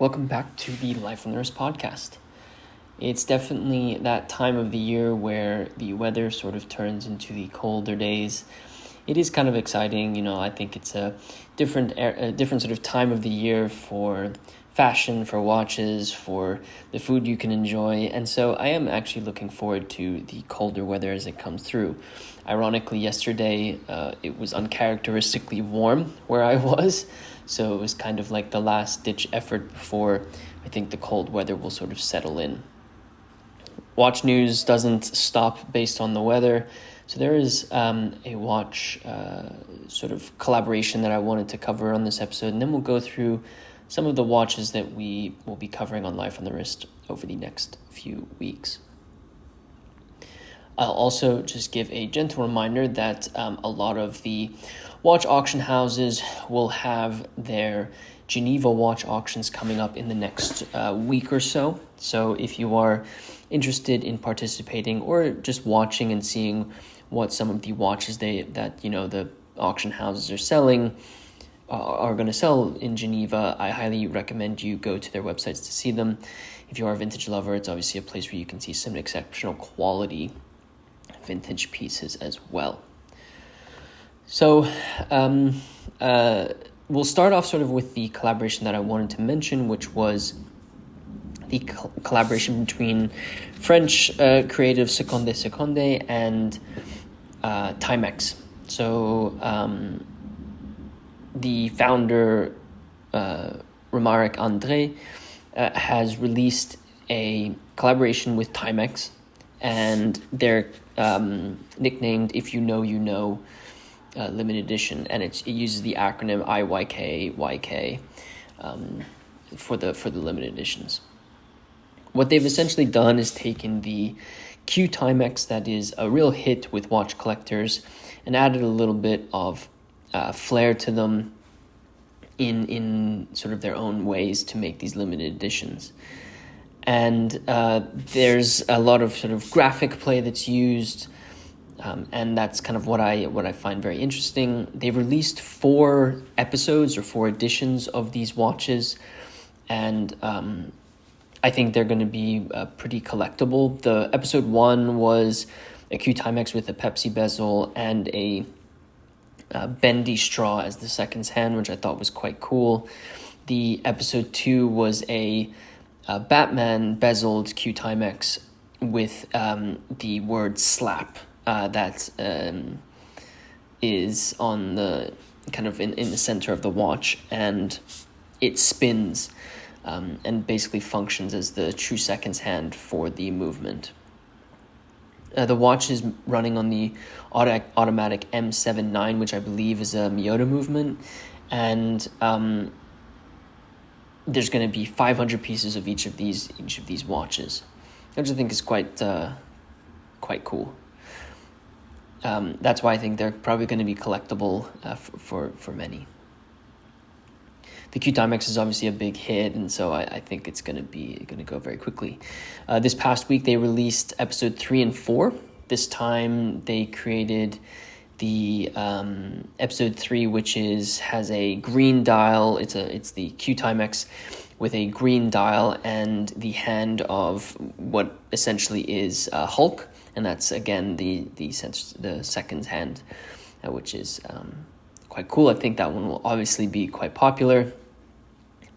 Welcome back to the Life on the Wrist podcast. It's definitely that time of the year where the weather sort of turns into the colder days. It is kind of exciting, I think it's a different sort of time of the year for fashion, for watches, for the food you can enjoy. And so I am actually looking forward to the colder weather as it comes through. Ironically, yesterday it was uncharacteristically warm where I was. So it was kind of like the last ditch effort before I think the cold weather will sort of settle in. Watch news doesn't stop based on the weather. So there is a watch sort of collaboration that I wanted to cover on this episode. And then we'll go through some of the watches that we will be covering on Life on the Wrist over the next few weeks. I'll also just give a gentle reminder that a lot of the watch auction houses will have their Geneva watch auctions coming up in the next week or so. So if you are interested in participating or just watching and seeing what some of the watches the auction houses are selling are going to sell in Geneva, I highly recommend you go to their websites to see them. If you are a vintage lover, it's obviously a place where you can see some exceptional quality vintage pieces as well. So we'll start off sort of with the collaboration that I wanted to mention, which was the collaboration between French creative Seconde and Timex. So the founder, Romaric André, has released a collaboration with Timex, and they're nicknamed If You Know, You Know limited edition, and it uses the acronym IYK for the limited editions. What they've essentially done is taken the Q Timex that is a real hit with watch collectors and added a little bit of flair to them in sort of their own ways to make these limited editions. And there's a lot of sort of graphic play that's used, and that's kind of what I find very interesting. They've released 4 episodes or 4 editions of these watches, and I think they're going to be pretty collectible. The episode 1 was a Q Timex with a Pepsi bezel and a bendy straw as the seconds hand, which I thought was quite cool. The episode 2 was a Batman bezeled Q Timex with the word slap that is on the kind of in the center of the watch, and it spins and basically functions as the true seconds hand for the movement. The watch is running on the automatic M79, which I believe is a Miyota movement, and there's going to be 500 pieces of each of these watches, which I think is quite cool. That's why I think they're probably going to be collectible for many. The Q Timex is obviously a big hit, and so I think it's going to go very quickly. This past week they released episode 3 and 4. This time they created the episode 3, which has a green dial. It's the Q Timex with a green dial and the hand of what essentially is Hulk, and that's again the second hand, which is quite cool. I think that one will obviously be quite popular.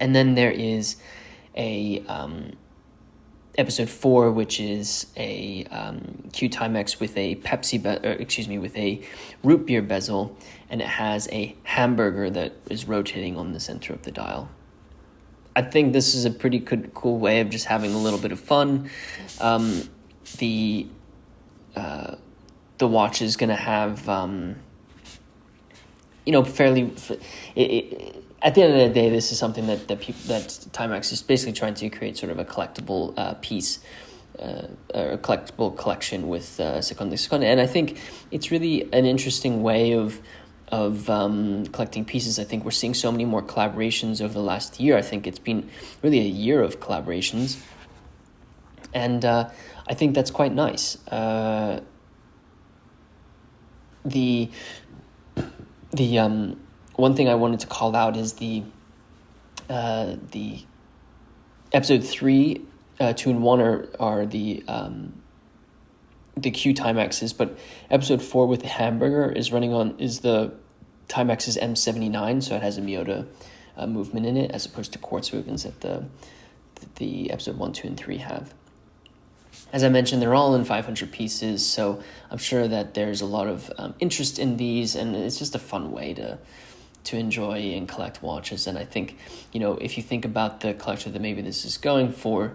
And then there is a episode 4, which is a Q Timex with a with a root beer bezel, and it has a hamburger that is rotating on the center of the dial. I think this is a pretty cool way of just having a little bit of fun. The watch is going to have fairly. At the end of the day, this is something that Timex is basically trying to create sort of a collectible piece, or a collectible collection with Seconde, and I think it's really an interesting way of collecting pieces. I think we're seeing so many more collaborations over the last year. I think it's been really a year of collaborations, and I think that's quite nice. The one thing I wanted to call out is the episode 3, 2, and 1 are the Q Timexes, but episode 4 with the hamburger is the Timex's M79, so it has a Miyota movement in it, as opposed to quartz movements that the episode 1, 2, and 3 have. As I mentioned, they're all in 500 pieces, so I'm sure that there's a lot of interest in these, and it's just a fun way to enjoy and collect watches. And I think, if you think about the collector that maybe this is going for,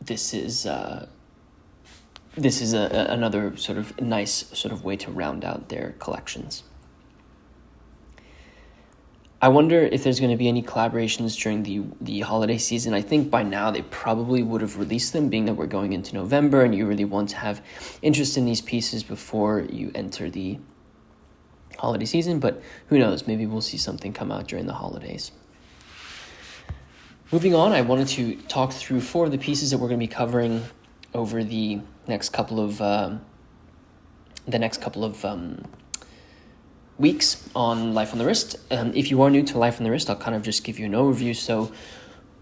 this is another sort of nice sort of way to round out their collections. I wonder if there's going to be any collaborations during the holiday season. I think by now they probably would have released them, being that we're going into November and you really want to have interest in these pieces before you enter the holiday season. But who knows, maybe we'll see something come out during the holidays. Moving on, I wanted to talk through 4 of the pieces that we're going to be covering over the next couple of weeks on Life on the Wrist. If you are new to Life on the Wrist, I'll kind of just give you an overview. So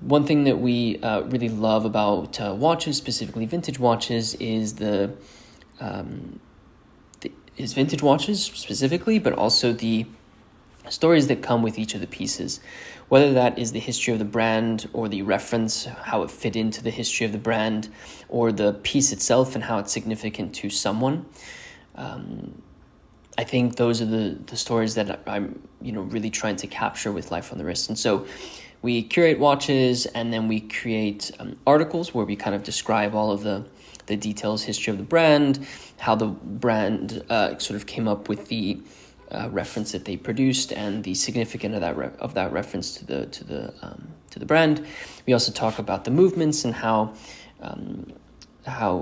one thing that we really love about watches, specifically vintage watches, is is vintage watches specifically, but also the stories that come with each of the pieces, whether that is the history of the brand or the reference, how it fit into the history of the brand, or the piece itself and how it's significant to someone. I think those are the stories that I'm really trying to capture with Life on the Wrist. And so we curate watches, and then we create articles where we kind of describe all of the details, history of the brand, how the brand sort of came up with the reference that they produced, and the significance of that reference to the brand. We also talk about the movements and how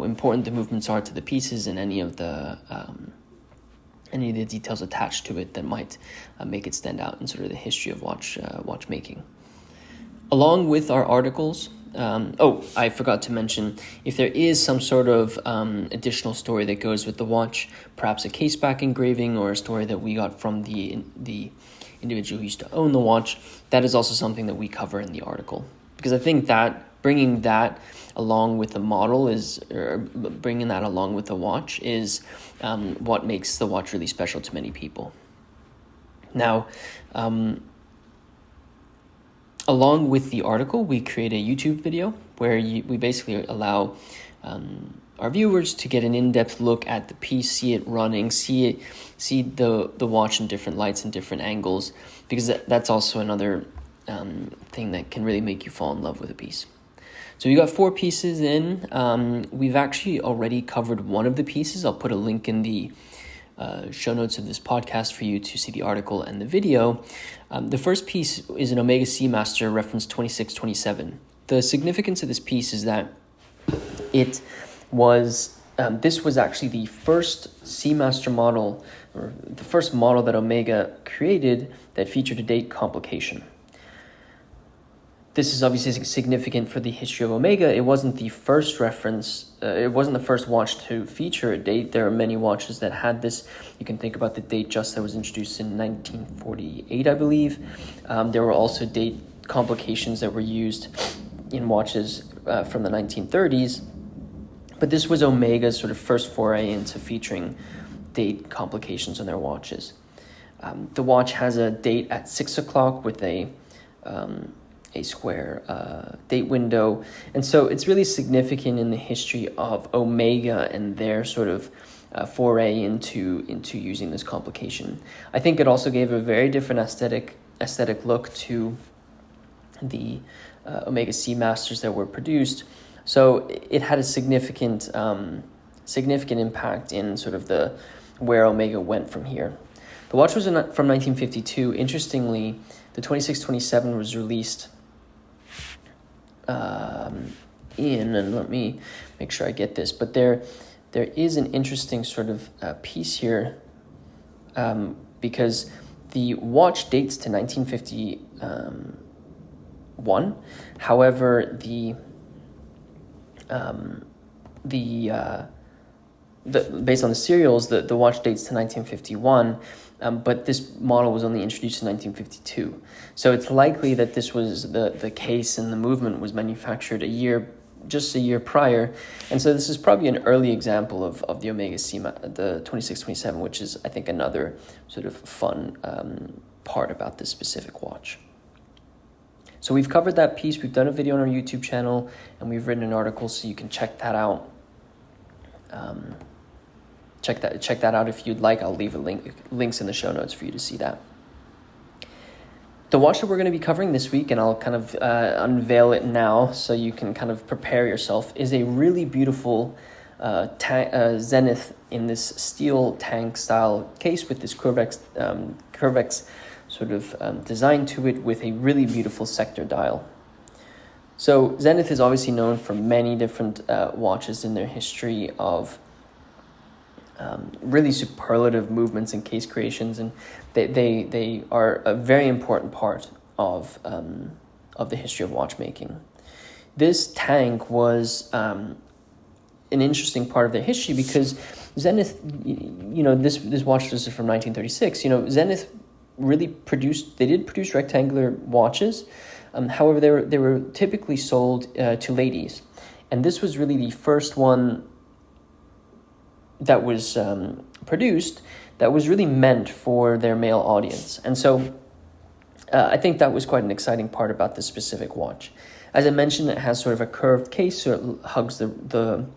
important the movements are to the pieces, and any of the details attached to it that might make it stand out in sort of the history of watchmaking. Along with our articles, I forgot to mention, if there is some sort of additional story that goes with the watch, perhaps a case back engraving or a story that we got from the individual who used to own the watch, that is also something that we cover in the article. Because I think that bringing that along with the model bringing that along with the watch is what makes the watch really special to many people. Now, along with the article, we create a YouTube video where we basically allow our viewers to get an in-depth look at the piece, see it running, see the watch in different lights and different angles, because that's also another thing that can really make you fall in love with a piece. So we got 4 pieces in. We've actually already covered one of the pieces. I'll put a link in the show notes of this podcast for you to see the article and the video. The first piece is an Omega Seamaster reference 2627. The significance of this piece is that it was this was actually the first Seamaster model, or the first model that Omega created that featured a date complication. This is obviously significant for the history of Omega. It wasn't the first reference. It wasn't the first watch to feature a date. There are many watches that had this. You can think about the date just that was introduced in 1948, I believe. There were also date complications that were used in watches from the 1930s. But this was Omega's sort of first foray into featuring date complications on their watches. The watch has a date at 6 o'clock with a square date window, and so it's really significant in the history of Omega and their sort of foray into using this complication. I think it also gave a very different aesthetic look to the Omega Seamasters that were produced. So it had a significant impact in sort of where Omega went from here. The watch was from 1952. Interestingly, the 2627 was released and let me make sure I get this, but there is an interesting sort of piece here, because the watch dates to 1951. However, the based on the serials, the watch dates to 1951, but this model was only introduced in 1952. So it's likely that this was the case and the movement was manufactured just a year prior. And so this is probably an early example of the Omega C, the 2627, which is, I think, another sort of fun part about this specific watch. So we've covered that piece. We've done a video on our YouTube channel, and we've written an article, so you can check that out. Check that out if you'd like. I'll leave links in the show notes for you to see that. The watch that we're going to be covering this week, and I'll kind of unveil it now so you can kind of prepare yourself, is a really beautiful Zenith in this steel tank style case with this curvex sort of design to it, with a really beautiful sector dial. So Zenith is obviously known for many different watches in their history of really superlative movements and case creations, and they are a very important part of the history of watchmaking. This tank was an interesting part of their history because Zenith, this watch was from 1936. Zenith really did produce rectangular watches. However, they were typically sold to ladies, and this was really the first one that was produced that was really meant for their male audience. And so I think that was quite an exciting part about this specific watch. As I mentioned, it has sort of a curved case, so it hugs the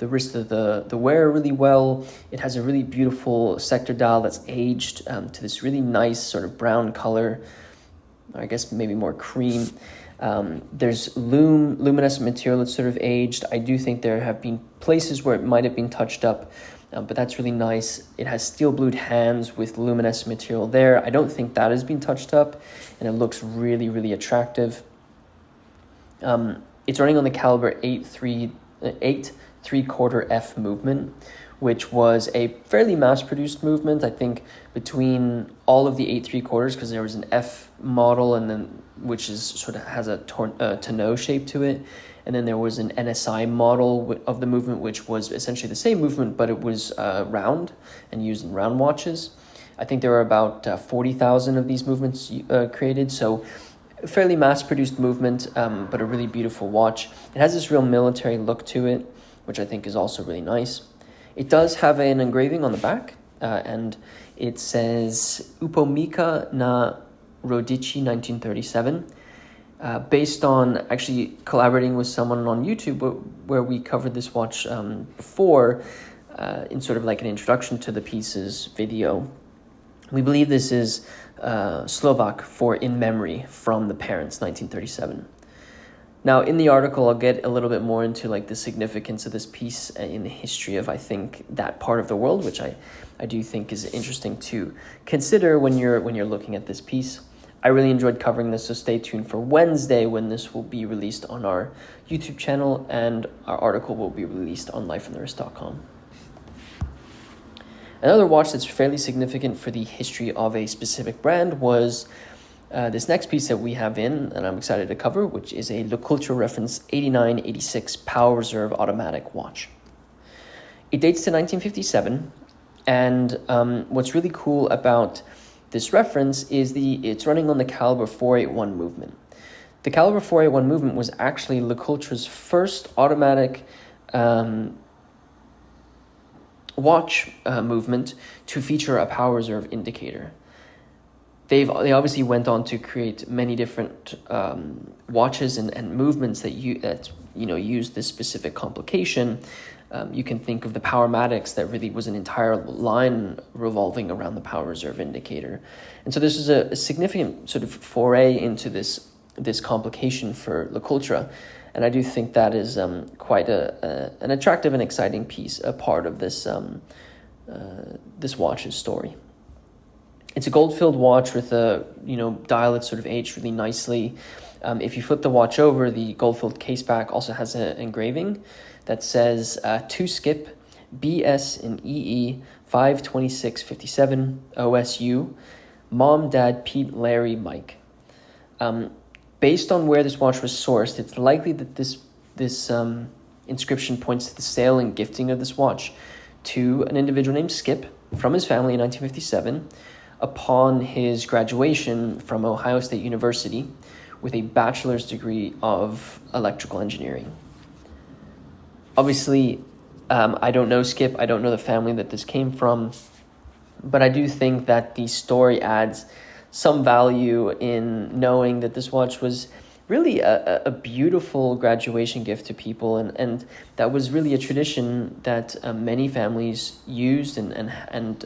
wrist of the wearer really well. It has a really beautiful sector dial that's aged to this really nice sort of brown color, I guess maybe more cream. There's luminescent material that's sort of aged. I do think there have been places where it might have been touched up, but that's really nice. It has steel blued hands with luminescent material there. I don't think that has been touched up, and it looks really, really attractive. It's running on the caliber 8.75 F movement, which was a fairly mass-produced movement, I think, between all of the 8.75, because there was an F model, and then which is sort of has a tonneau shape to it, and then there was an NSI model of the movement, which was essentially the same movement, but it was round and used in round watches. I think there were about 40,000 of these movements created, so a fairly mass-produced movement, but a really beautiful watch. It has this real military look to it, which I think is also really nice. It does have an engraving on the back, and it says Upomika na Rodici 1937, based on actually collaborating with someone on YouTube where we covered this watch before in sort of like an introduction to the pieces video. We believe this is Slovak for in memory from the parents, 1937. Now, in the article, I'll get a little bit more into like the significance of this piece in the history of, I think, that part of the world, which I do think is interesting to consider when you're looking at this piece. I really enjoyed covering this, so stay tuned for Wednesday when this will be released on our YouTube channel, and our article will be released on lifeonthewrist.com. Another watch that's fairly significant for the history of a specific brand was this next piece that we have in, and I'm excited to cover, which is a LeCoultre reference 8986 Power Reserve automatic watch. It dates to 1957, and what's really cool about this reference is it's running on the caliber 481 movement. The caliber 481 movement was actually LeCoultre's first automatic watch movement to feature a power reserve indicator. They obviously went on to create many different watches and movements that use this specific complication. You can think of the Powermatics, that really was an entire line revolving around the power reserve indicator. And so this is a significant sort of foray into this complication for LeCoultre. And I do think that is quite an attractive and exciting piece, a part of this watch's story. It's a gold-filled watch with a dial that's sort of aged really nicely. If you flip the watch over, the gold-filled case back also has an engraving that says to skip BS and EE 52657 OSU Mom, Dad, Pete, Larry, Mike. Based on where this watch was sourced, it's likely that this inscription points to the sale and gifting of this watch to an individual named Skip from his family in 1957 upon his graduation from Ohio State University with a bachelor's degree of electrical engineering. Obviously, I don't know Skip. I don't know the family that this came from, but I do think that the story adds some value in knowing that this watch was really a beautiful graduation gift to people, and that was really a tradition that many families used and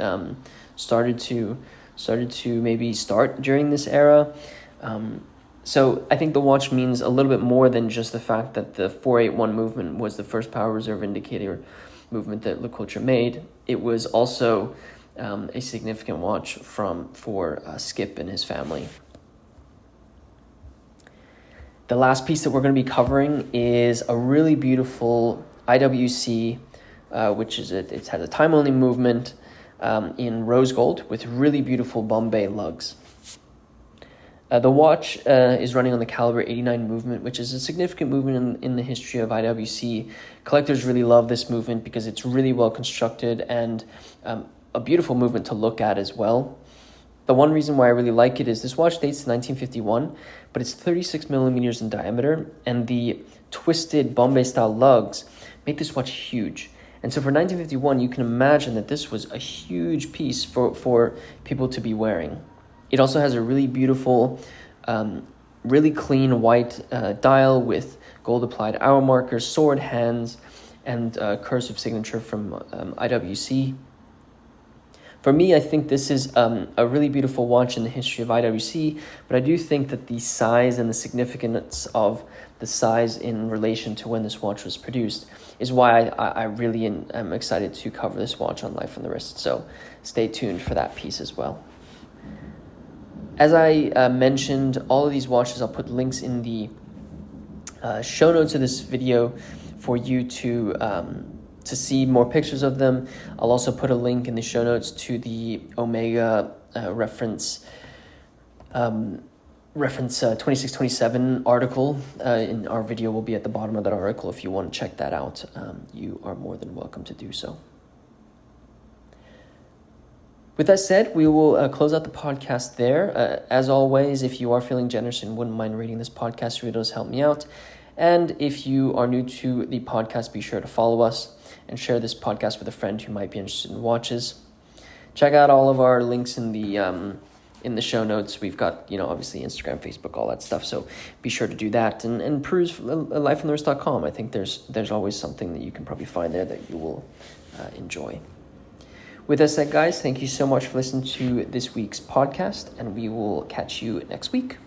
started to maybe start during this era. So I think the watch means a little bit more than just the fact that the 481 movement was the first power reserve indicator movement that LeCoultre made. It was also a significant watch for Skip and his family. The last piece that we're going to be covering is a really beautiful IWC, which is it has a time-only movement in rose gold with really beautiful Bombay lugs. The watch is running on the caliber 89 movement, which is a significant movement in the history of IWC. Collectors really love this movement because it's really well constructed and a beautiful movement to look at as well. The one reason why I really like it is this watch dates to 1951, but it's 36 millimeters in diameter, and the twisted Bombay-style lugs make this watch huge. And so for 1951, you can imagine that this was a huge piece for people to be wearing. It also has a really beautiful, really clean white dial with gold-applied hour markers, sword hands, and cursive signature from IWC. For me, I think this is a really beautiful watch in the history of IWC, but I do think that the size and the significance of the size in relation to when this watch was produced is why I really am excited to cover this watch on Life on the Wrist. So stay tuned for that piece as well. As I mentioned, all of these watches, I'll put links in the show notes of this video for you to see more pictures of them. I'll also put a link in the show notes to the Omega reference 2627 article. In our video will be at the bottom of that article. If you want to check that out, you are more than welcome to do so. With that said, we will close out the podcast there. As always, if you are feeling generous and wouldn't mind rating this podcast, it really does help me out. And if you are new to the podcast, be sure to follow us and share this podcast with a friend who might be interested in watches. Check out all of our links in the show notes. We've got, obviously Instagram, Facebook, all that stuff. So be sure to do that and peruse lifeonthewrist.com. I think there's always something that you can probably find there that you will enjoy. With that said, guys, thank you so much for listening to this week's podcast, and we will catch you next week.